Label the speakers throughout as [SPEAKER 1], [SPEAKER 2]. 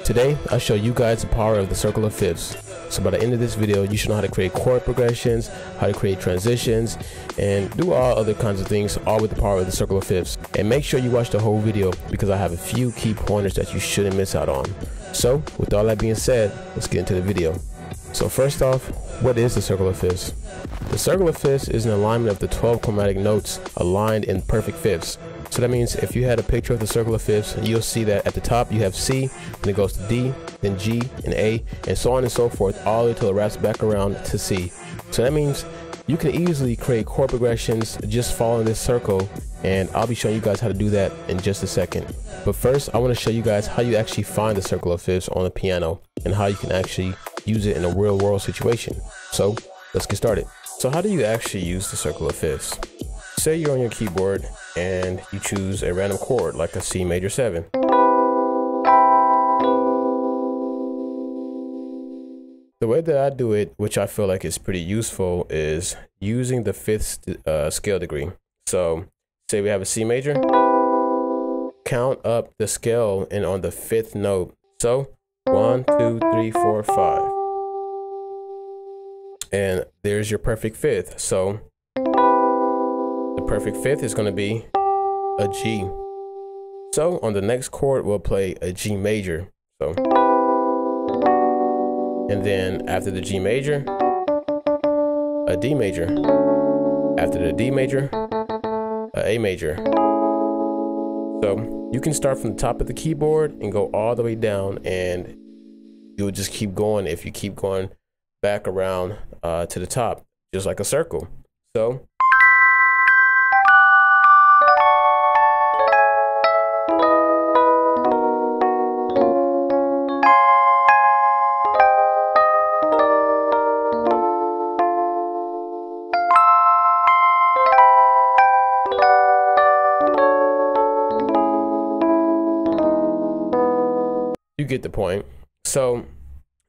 [SPEAKER 1] Today, I'll show you guys the power of the circle of fifths. So by the end of this video, you should know how to create chord progressions, how to create transitions, and do all other kinds of things, all with the power of the circle of fifths. And make sure you watch the whole video because I have a few key pointers that you shouldn't miss out on. So with all that being said, let's get into the video. So first off, what is the circle of fifths? The circle of fifths is an alignment of the 12 chromatic notes aligned in perfect fifths. So that means if you had a picture of the circle of fifths, you'll see that at the top you have C, and it goes to D, then G, and A, and so on and so forth, all the way till it wraps back around to C. So that means you can easily create chord progressions just following this circle, and I'll be showing you guys how to do that in just a second. But first, I want to show you guys how you actually find the circle of fifths on the piano and how you can actually use it in a real world situation. So let's get started. So how do you actually use the circle of fifths? Say you're on your keyboard and you choose a random chord like a C major 7. The way that I do it, which I feel like is pretty useful, is using the fifth scale degree. So say we have a C major, count up the scale and on the fifth note. So 1, 2, 3, 4, 5. And there's your perfect fifth. So the perfect fifth is going to be a G. So on the next chord, we'll play a G major. So, and then after the G major, a D major. After the D major, a major. So you can start from the top of the keyboard and go all the way down, and you'll just keep going if you keep going back around to the top, just like a circle. So you get the point. So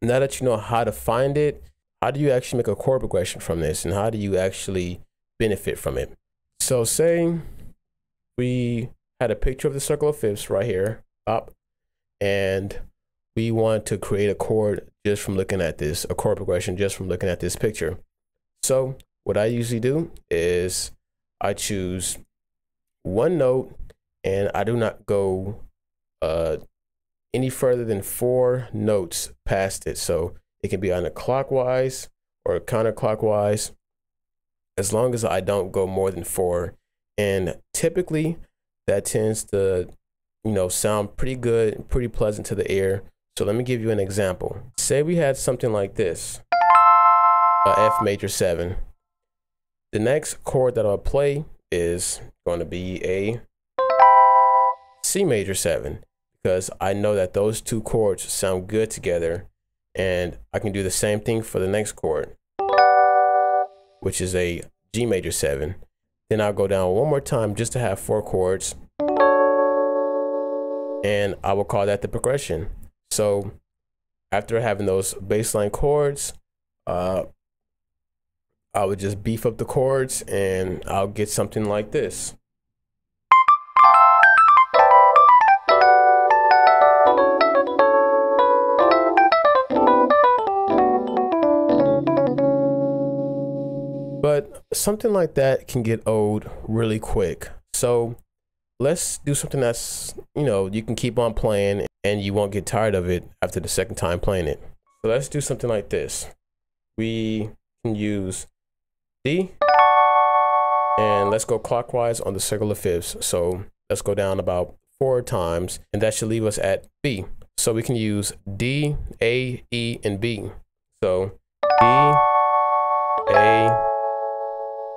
[SPEAKER 1] now that you know how to find it, how do you actually make a chord progression from this, and how do you actually benefit from it? So say we had a picture of the circle of fifths right here up, and we want to create a chord just from looking at this, a chord progression just from looking at this picture. So what I usually do is I choose one note and I do not go any further than 4 notes past it. So it can be either clockwise or counterclockwise, as long as I don't go more than 4. And typically that tends to, sound pretty good, pretty pleasant to the ear. So let me give you an example. Say we had something like this, a F major 7. The next chord that I'll play is going to be a C major 7, because I know that those two chords sound good together. And I can do the same thing for the next chord, which is a G major 7. Then I'll go down one more time just to have 4 chords, and I will call that the progression. So after having those baseline chords, I would just beef up the chords and I'll get something like this. But something like that can get old really quick. So let's do something that's, you can keep on playing and you won't get tired of it after the second time playing it. So let's do something like this. We can use D, and let's go clockwise on the circle of fifths. So let's go down about 4 times, and that should leave us at B. So we can use D, A, E, and B. So D, A,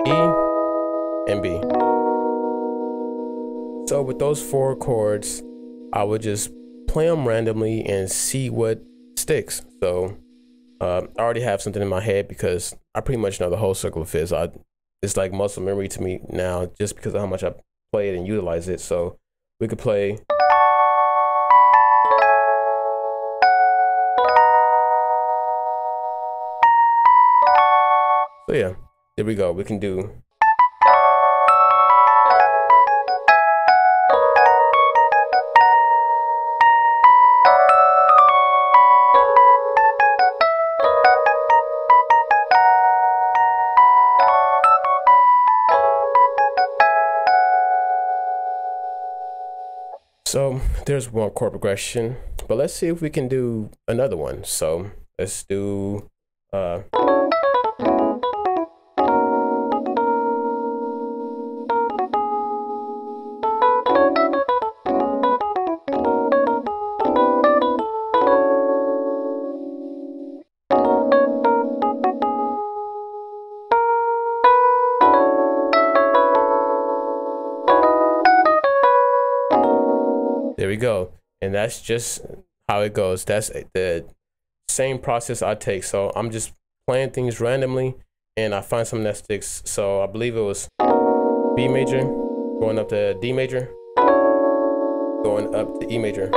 [SPEAKER 1] E, and B. So with those 4 chords, I would just play them randomly and see what sticks. So I already have something in my head because I pretty much know the whole circle of fifths. It's like muscle memory to me now, just because of how much I play it and utilize it. So we could play. So yeah, there we go. We can do. So there's one chord progression, but let's see if we can do another one. So let's do there we go. And that's just how it goes. That's the same process I take. So I'm just playing things randomly and I find something that sticks. So I believe it was B major, going up to D major, going up to E major.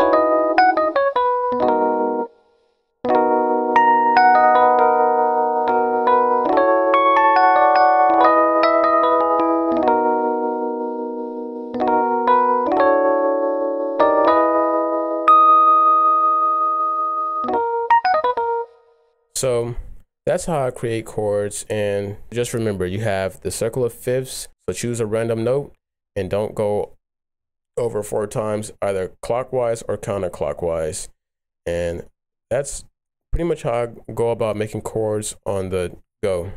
[SPEAKER 1] So that's how I create chords. And just remember, you have the circle of fifths. So choose a random note and don't go over 4 times, either clockwise or counterclockwise. And that's pretty much how I go about making chords on the go.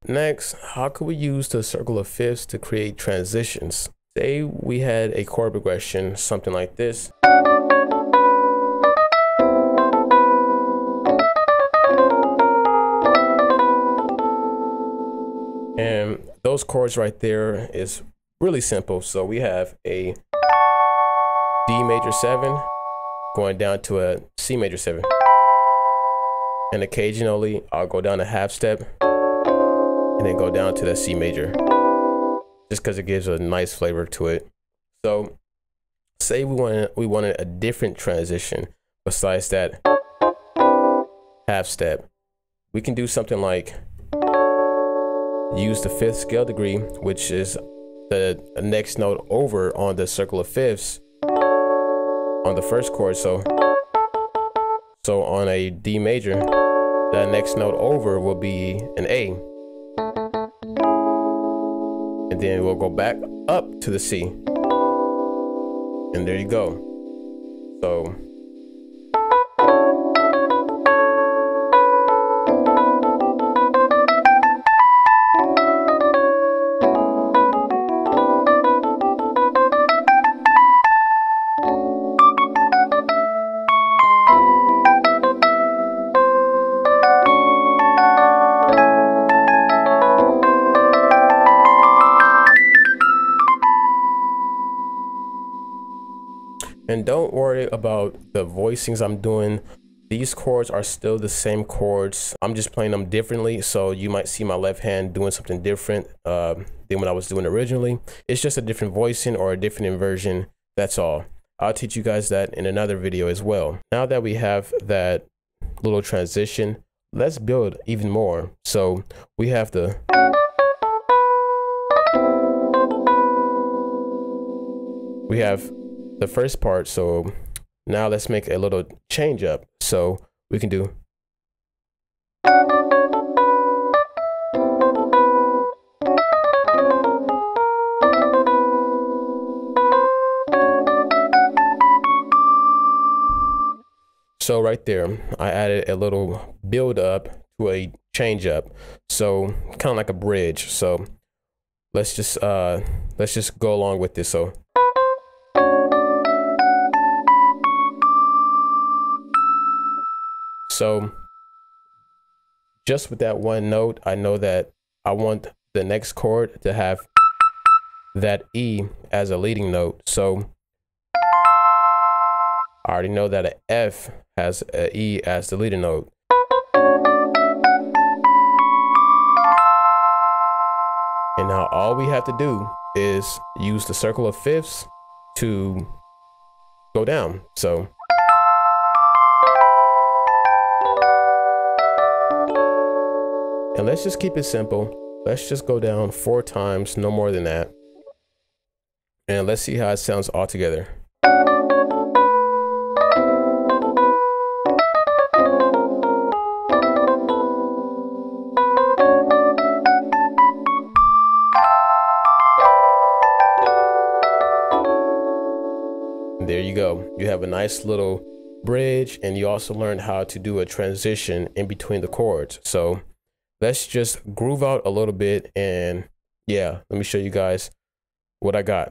[SPEAKER 1] Next, how could we use the circle of fifths to create transitions? Say we had a chord progression, something like this. And those chords right there is really simple. So we have a D major 7 going down to a C major 7. And occasionally I'll go down a half step and then go down to the C major, just because it gives a nice flavor to it. So say we wanted a different transition besides that half step. We can do something like use the 5th scale degree, which is the next note over on the circle of fifths on the first chord. So on a D major, that next note over will be an A. And then we'll go back up to the C. And there you go. So and don't worry about the voicings I'm doing. These chords are still the same chords. I'm just playing them differently. So you might see my left hand doing something different than what I was doing originally. It's just a different voicing or a different inversion. That's all. I'll teach you guys that in another video as well. Now that we have that little transition, let's build even more. So we have the the first part. So now let's make a little change up. So we can do so right there, I added a little build up to a change up. So kind of like a bridge. So let's just go along with this. So just with that one note, I know that I want the next chord to have that E as a leading note. So I already know that an F has an E as the leading note. And now all we have to do is use the circle of fifths to go down. So and let's just keep it simple. Let's just go down 4 times, no more than that. And let's see how it sounds all together. There you go. nice little bridge, and you also learned how to do a transition in between the chords. So let's just groove out a little bit, and yeah, let me show you guys what I got.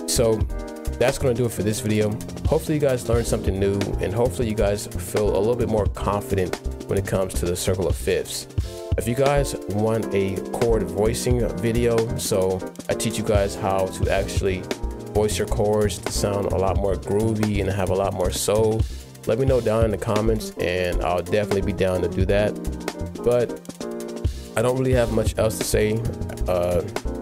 [SPEAKER 1] So that's going to do it for this video. Hopefully you guys learned something new, and hopefully you guys feel a little bit more confident when it comes to the circle of fifths. If you guys want a chord voicing video, so I teach you guys how to actually voice your chords to sound a lot more groovy and have a lot more soul, let me know down in the comments, and I'll definitely be down to do that. But I don't really have much else to say.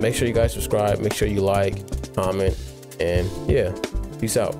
[SPEAKER 1] Make sure you guys subscribe, make sure you like, comment, and yeah, peace out.